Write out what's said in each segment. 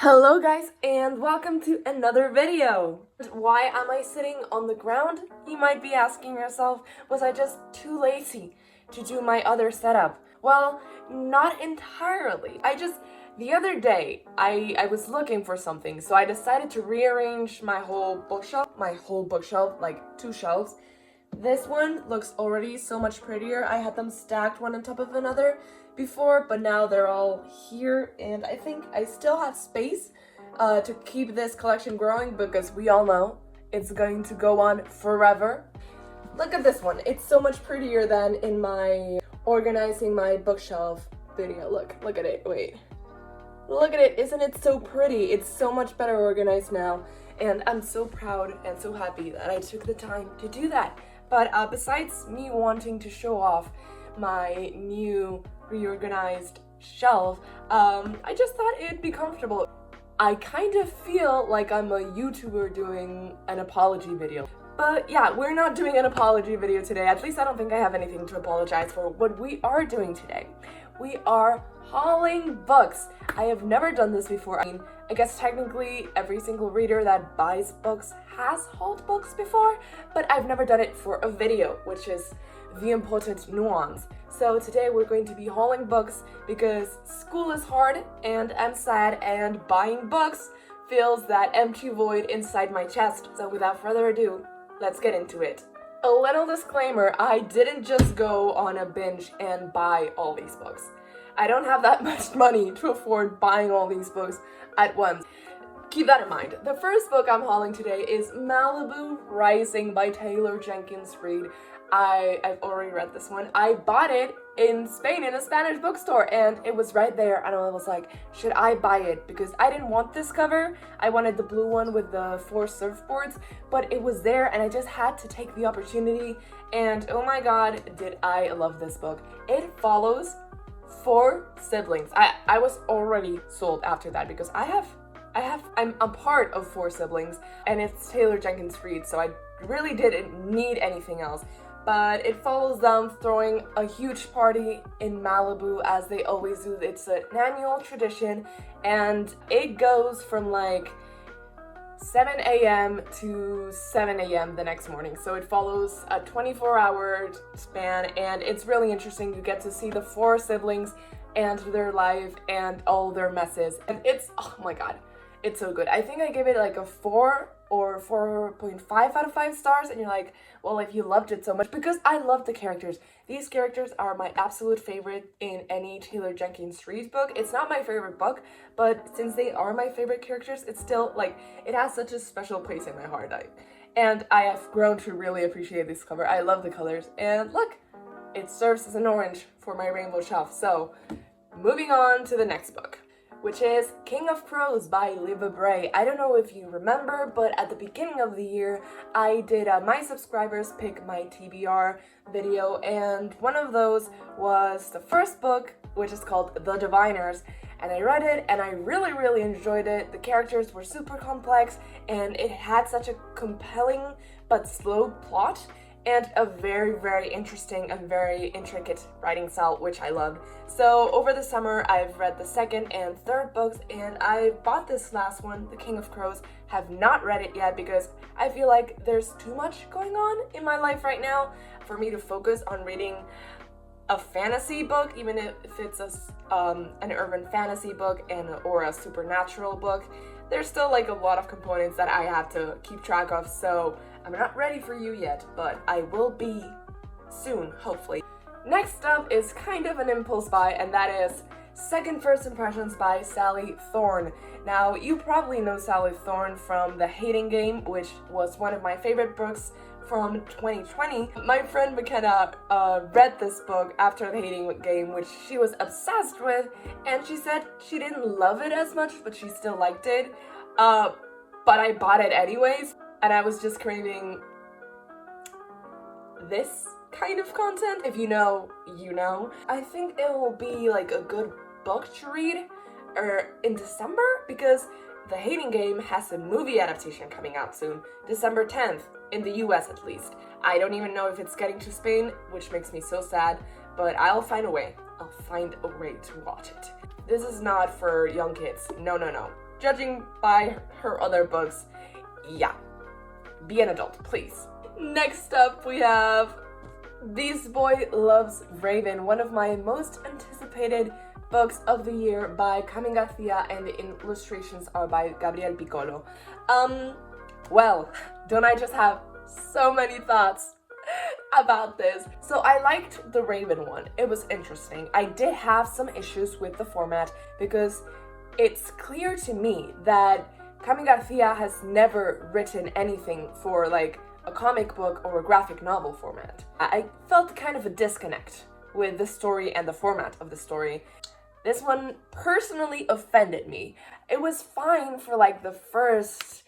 Hello guys and welcome to another video. Why am I sitting on the ground? You might be asking yourself, was I just too lazy to do my other setup? Well, not entirely. The other day, I was looking for something, so I decided to rearrange my whole bookshelf, like 2 shelves. This one looks already so much prettier. I had them stacked one on top of another before, but now they're all here, and I think I still have space to keep this collection growing because we all know it's going to go on forever. Look at this one. It's so much prettier than in my organizing my bookshelf video. Look at it. Wait. Look at it. Isn't it so pretty? It's so much better organized now, and I'm so proud and so happy that I took the time to do that. But besides me wanting to show off my new reorganized shelf, I just thought it'd be comfortable. I kind of feel like I'm a YouTuber doing an apology video. But yeah, we're not doing an apology video today. At least I don't think I have anything to apologize for. What we are doing today, we are hauling books. I have never done this before. I guess technically every single reader that buys books has hauled books before, but I've never done it for a video, which is the important nuance. So today we're going to be hauling books because school is hard and I'm sad, and buying books fills that empty void inside my chest. So without further ado, let's get into it. A little disclaimer, I didn't just go on a binge and buy all these books. I don't have that much money to afford buying all these books at once. Keep that in mind. The first book I'm hauling today is Malibu Rising by Taylor Jenkins Reid. I've already read this one. I bought it in Spain in a Spanish bookstore, and it was right there, and I was like, should I buy it? Because I didn't want this cover. I wanted the blue one with the 4 surfboards, but it was there and I just had to take the opportunity, and oh my god, did I love this book. It follows 4 siblings. I was already sold after that because I'm a part of 4 siblings, and it's Taylor Jenkins Reid, so I really didn't need anything else. But it follows them throwing a huge party in Malibu, as they always do. It's an annual tradition, and it goes from like 7 a.m. to 7 a.m. the next morning. So it follows a 24-hour span, and it's really interesting. You get to see the 4 siblings and their life and all their messes. And it's, oh my god, it's so good. I think I gave it like a 4 or 4.5 out of 5 stars, and you're like, well, if you loved it so much, because I love the characters. These characters are my absolute favorite in any Taylor Jenkins Reid book. It's not my favorite book, but since they are my favorite characters, it's still like, it has such a special place in my heart. And I have grown to really appreciate this cover. I love the colors, and look, it serves as an orange for my rainbow shelf. So moving on to the next book, which is King of Crows by Libba Bray. I don't know if you remember, but at the beginning of the year, I did a My Subscribers Pick My TBR video, and one of those was the first book, which is called The Diviners, and I read it, and I really, really enjoyed it. The characters were super complex, and it had such a compelling but slow plot, and a very, very interesting and very intricate writing style, which I loved. So over the summer, I've read the 2nd and 3rd books, and I bought this last one, The King of Crows. Have not read it yet because I feel like there's too much going on in my life right now for me to focus on reading a fantasy book, even if it's an urban fantasy book or a supernatural book. There's still like a lot of components that I have to keep track of, so I'm not ready for you yet, but I will be soon, hopefully. Next up is kind of an impulse buy, and that is Second First Impressions by Sally Thorne. Now, you probably know Sally Thorne from The Hating Game, which was one of my favorite books from 2020. My friend McKenna read this book after The Hating Game, which she was obsessed with, and she said she didn't love it as much, but she still liked it. But I bought it anyways, and I was just craving this kind of content. If you know, you know. I think it will be like a good book to read in December, because The Hating Game has a movie adaptation coming out soon, December 10th, in the US at least. I don't even know if it's getting to Spain, which makes me so sad, but I'll find a way. I'll find a way to watch it. This is not for young kids. No. judging by her other books, yeah, be an adult, please. Next up, we have This Boy Loves Raven, one of my most anticipated books of the year by Cami Garcia, and the illustrations are by Gabriel Piccolo. Well, don't I just have so many thoughts about this? So I liked the Raven one. It was interesting. I did have some issues with the format because it's clear to me that Cami Garcia has never written anything for like a comic book or a graphic novel format. I felt kind of a disconnect with the story and the format of the story. This one personally offended me. It was fine for like the first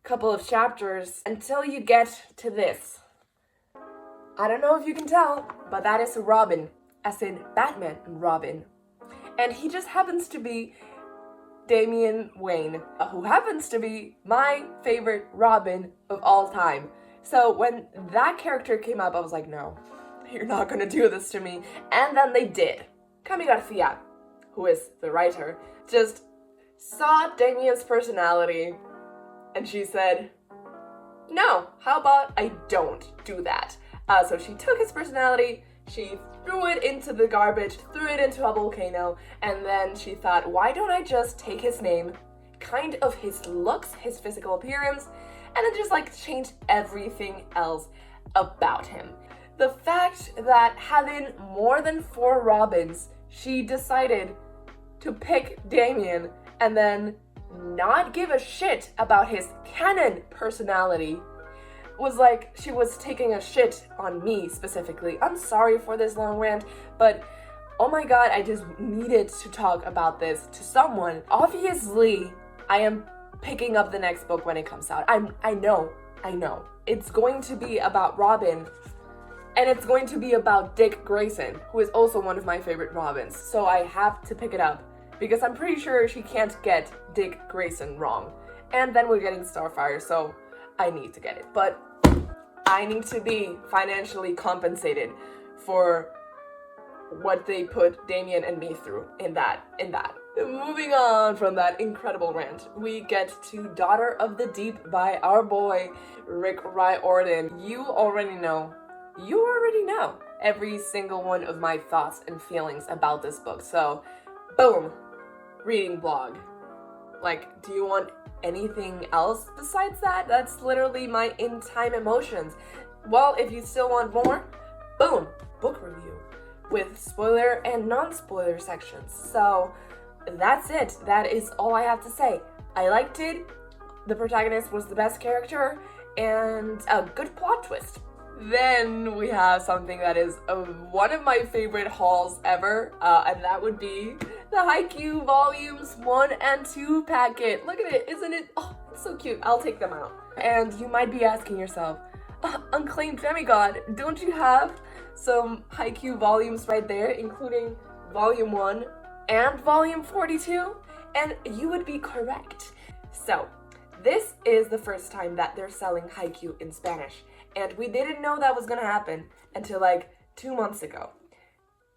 couple of chapters until you get to this. I don't know if you can tell, but that is Robin, as in Batman and Robin. And he just happens to be Damian Wayne, who happens to be my favorite Robin of all time. So when that character came up, I was like, no, you're not gonna do this to me. And then they did. Cami Garcia, who is the writer, just saw Damian's personality and she said, no, how about I don't do that? So she took his personality, she threw it into the garbage, threw it into a volcano, and then she thought, why don't I just take his name, kind of his looks, his physical appearance, and then just like change everything else about him. The fact that having more than 4 Robins, she decided to pick Damian and then not give a shit about his canon personality was like she was taking a shit on me specifically. I'm sorry for this long rant, but oh my god, I just needed to talk about this to someone. Obviously, I am picking up the next book when it comes out. I know. It's going to be about Robin, and it's going to be about Dick Grayson, who is also one of my favorite Robins. So I have to pick it up because I'm pretty sure she can't get Dick Grayson wrong. And then we're getting Starfire, so I need to get it. But I need to be financially compensated for what they put Damian and me through in that. Moving on from that incredible rant, we get to Daughter of the Deep by our boy Rick Riordan. You already know every single one of my thoughts and feelings about this book. So, boom, reading blog. Like, do you want anything else besides that? That's literally my in-time emotions. Well, if you still want more, boom, book review with spoiler and non-spoiler sections. So that's it. That is all I have to say. I liked it. The protagonist was the best character and a good plot twist. Then we have something that is one of my favorite hauls ever, and that would be the Haikyuu volumes 1 and 2 packet. Look at it, isn't it? Oh, it's so cute. I'll take them out. And you might be asking yourself, Unclaimed Demigod, don't you have some Haikyuu volumes right there, including volume 1 and volume 42? And you would be correct. So, this is the first time that they're selling Haikyuu in Spanish. And we didn't know that was gonna happen until like 2 months ago.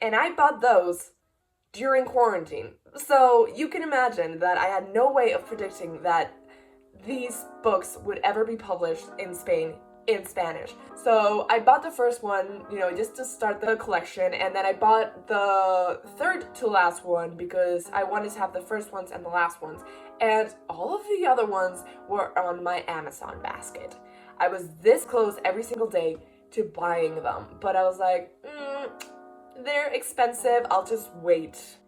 And I bought those during quarantine. So you can imagine that I had no way of predicting that these books would ever be published in Spain in Spanish. So I bought the first one, just to start the collection, and then I bought the third to last one because I wanted to have the first ones and the last ones. And all of the other ones were on my Amazon basket. I was this close every single day to buying them, but I was like, they're expensive, I'll just wait,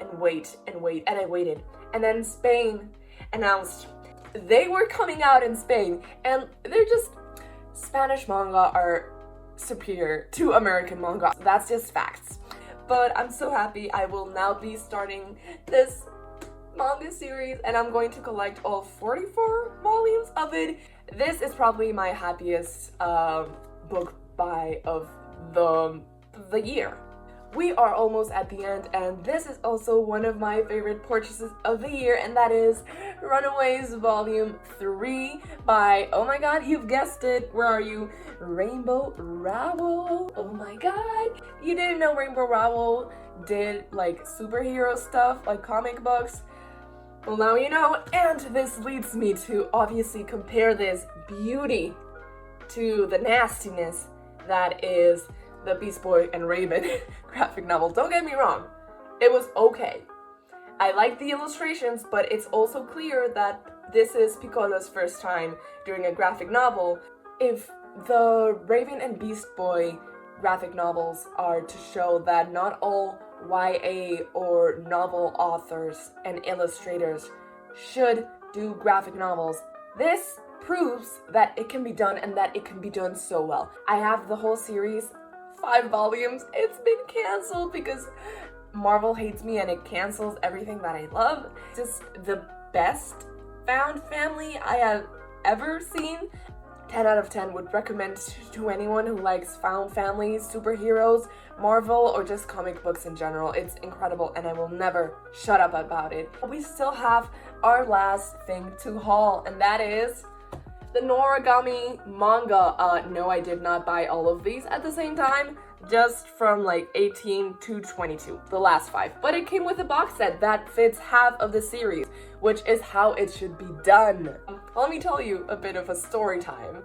and I waited. And then Spain announced they were coming out in Spain, and they're just, Spanish manga are superior to American manga. That's just facts. But I'm so happy. I will now be starting this manga series, and I'm going to collect all 44 volumes of it. This is probably my happiest book buy of the year. We are almost at the end, and this is also one of my favorite purchases of the year, and that is Runaways Volume 3 by, oh my god, you've guessed it, where are you? Rainbow Rowell. Oh my god. You didn't know Rainbow Rowell did like superhero stuff, like comic books? Well, now you know, and this leads me to obviously compare this beauty to the nastiness that is the Beast Boy and Raven graphic novel. Don't get me wrong, it was okay. I like the illustrations, but it's also clear that this is Piccolo's first time doing a graphic novel. If the Raven and Beast Boy graphic novels are to show that not all YA or novel authors and illustrators should do graphic novels, this proves that it can be done and that it can be done so well. I have the whole series, 5 volumes. It's been canceled because Marvel hates me and it cancels everything that I love. Just the best found family I have ever seen. 10 out of 10 would recommend to anyone who likes found families, superheroes, Marvel, or just comic books in general. It's incredible and I will never shut up about it. We still have our last thing to haul, and that is the Noragami manga. No, I did not buy all of these at the same time, just from like 18 to 22, the last 5. But it came with a box set that fits half of the series, which is how it should be done. Let me tell you a bit of a story time.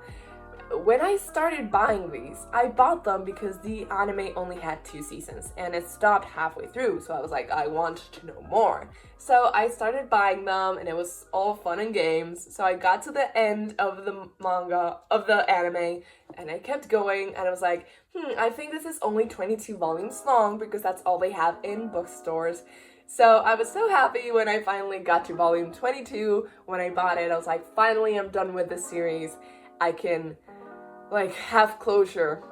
When I started buying these, I bought them because the anime only had 2 seasons and it stopped halfway through, so I was like, I want to know more. So I started buying them and it was all fun and games. So I got to the end of the manga, of the anime, and I kept going and I was like, I think this is only 22 volumes long because that's all they have in bookstores. So I was so happy when I finally got to volume 22. When I bought it, I was like, finally I'm done with this series. I can like have closure.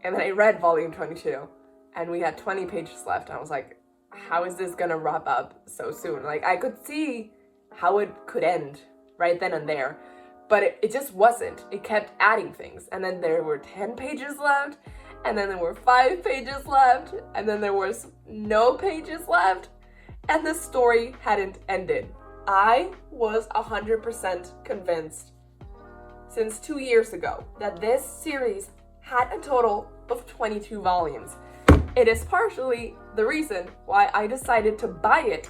And then I read volume 22 and we had 20 pages left. I was like, how is this gonna wrap up so soon? Like, I could see how it could end right then and there, but it just wasn't. It kept adding things, and then there were 10 pages left, and then there were 5 pages left, and then there was no pages left, and the story hadn't ended. I was 100% convinced since 2 years ago that this series had a total of 22 volumes. It is partially the reason why I decided to buy it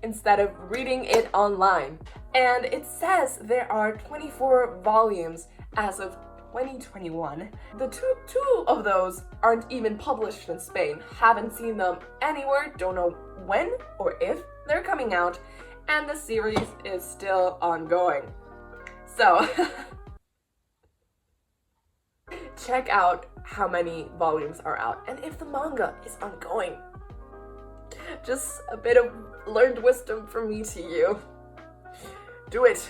instead of reading it online. And it says there are 24 volumes as of 2021. The two of those aren't even published in Spain. Haven't seen them anywhere, don't know when or if they're coming out, and the series is still ongoing. So check out how many volumes are out and if the manga is ongoing. Just a bit of learned wisdom from me to you. Do it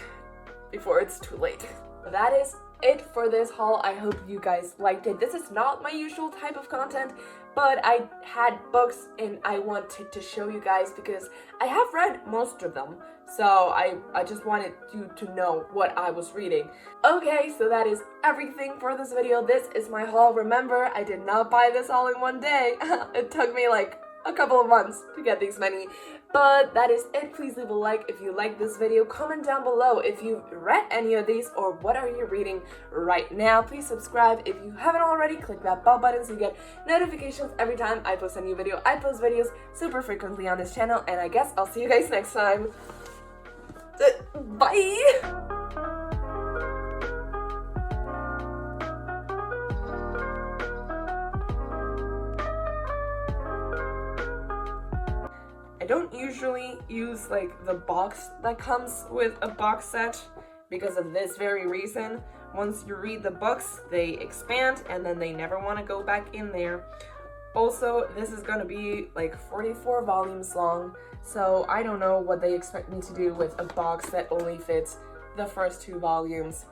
before it's too late. That is it for this haul. I hope you guys liked it. This is not my usual type of content, but I had books and I wanted to show you guys because I have read most of them. So I just wanted you to know what I was reading. Okay, so that is everything for this video. This is my haul. Remember, I did not buy this all in one day. It took me like a couple of months to get these many, but that is it. Please leave a like if you like this video. Comment down below if you've read any of these or what are you reading right now. Please subscribe if you haven't already. Click that bell button so you get notifications every time I post a new video. I post videos super frequently on this channel, and I guess I'll see you guys next time. Bye! I don't usually use like the box that comes with a box set because of this very reason. Once you read the books, they expand and then they never want to go back in there. Also, this is gonna be like 44 volumes long, so I don't know what they expect me to do with a box that only fits the first 2 volumes.